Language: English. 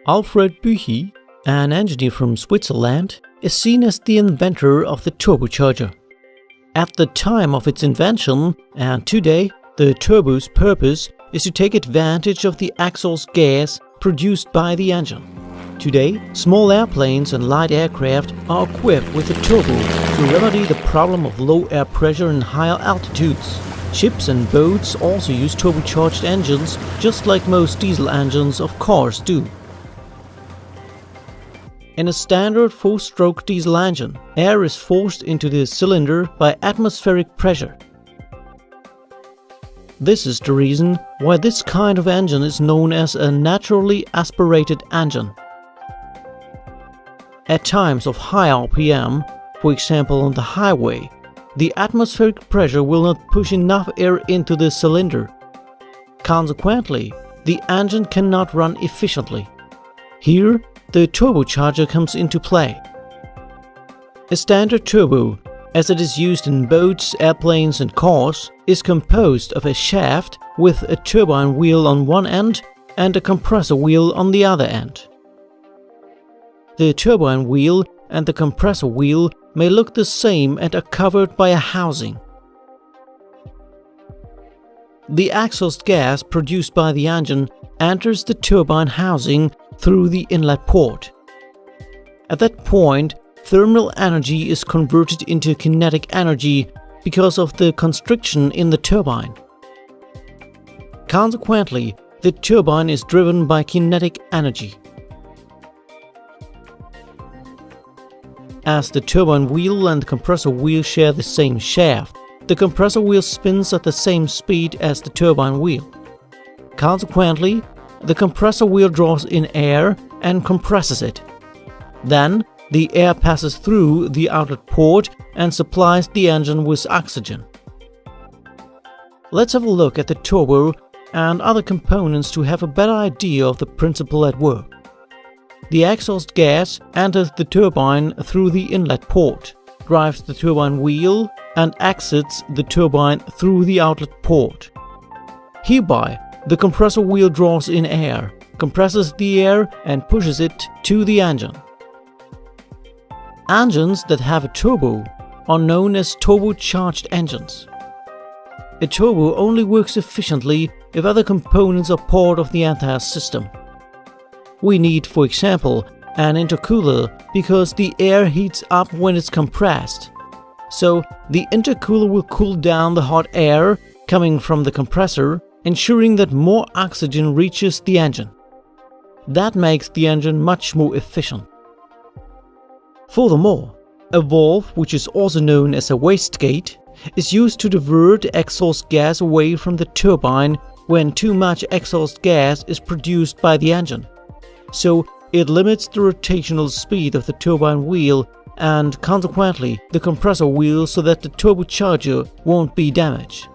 Alfred Büchi, an engineer from Switzerland, is seen as the inventor of the turbocharger. At the time of its invention, and today, the turbo's purpose is to take advantage of the exhaust gas produced by the engine. Today, small airplanes and light aircraft are equipped with a turbo to remedy the problem of low air pressure in higher altitudes. Ships and boats also use turbocharged engines, just like most diesel engines of cars do. In a standard 4-stroke diesel engine, air is forced into the cylinder by atmospheric pressure. This is the reason why this kind of engine is known as a naturally aspirated engine. At times of high RPM, for example on the highway, the atmospheric pressure will not push enough air into the cylinder. Consequently, the engine cannot run efficiently. Here, the turbocharger comes into play. A standard turbo, as it is used in boats, airplanes and cars, is composed of a shaft with a turbine wheel on one end and a compressor wheel on the other end. The turbine wheel and the compressor wheel may look the same and are covered by a housing. The exhaust gas produced by the engine enters the turbine housing through the inlet port. At that point, thermal energy is converted into kinetic energy because of the constriction in the turbine. Consequently, the turbine is driven by kinetic energy. As the turbine wheel and compressor wheel share the same shaft, the compressor wheel spins at the same speed as the turbine wheel. Consequently, the compressor wheel draws in air and compresses it. Then, the air passes through the outlet port and supplies the engine with oxygen. Let's have a look at the turbo and other components to have a better idea of the principle at work. The exhaust gas enters the turbine through the inlet port, drives the turbine wheel, and exits the turbine through the outlet port. Hereby, the compressor wheel draws in air, compresses the air and pushes it to the engine. Engines that have a turbo are known as turbocharged engines. A turbo only works efficiently if other components are part of the entire system. We need, for example, an intercooler because the air heats up when it's compressed. So, the intercooler will cool down the hot air coming from the compressor, ensuring that more oxygen reaches the engine. That makes the engine much more efficient. Furthermore, a valve, which is also known as a wastegate, is used to divert exhaust gas away from the turbine when too much exhaust gas is produced by the engine. So, it limits the rotational speed of the turbine wheel and consequently the compressor wheel so that the turbocharger won't be damaged.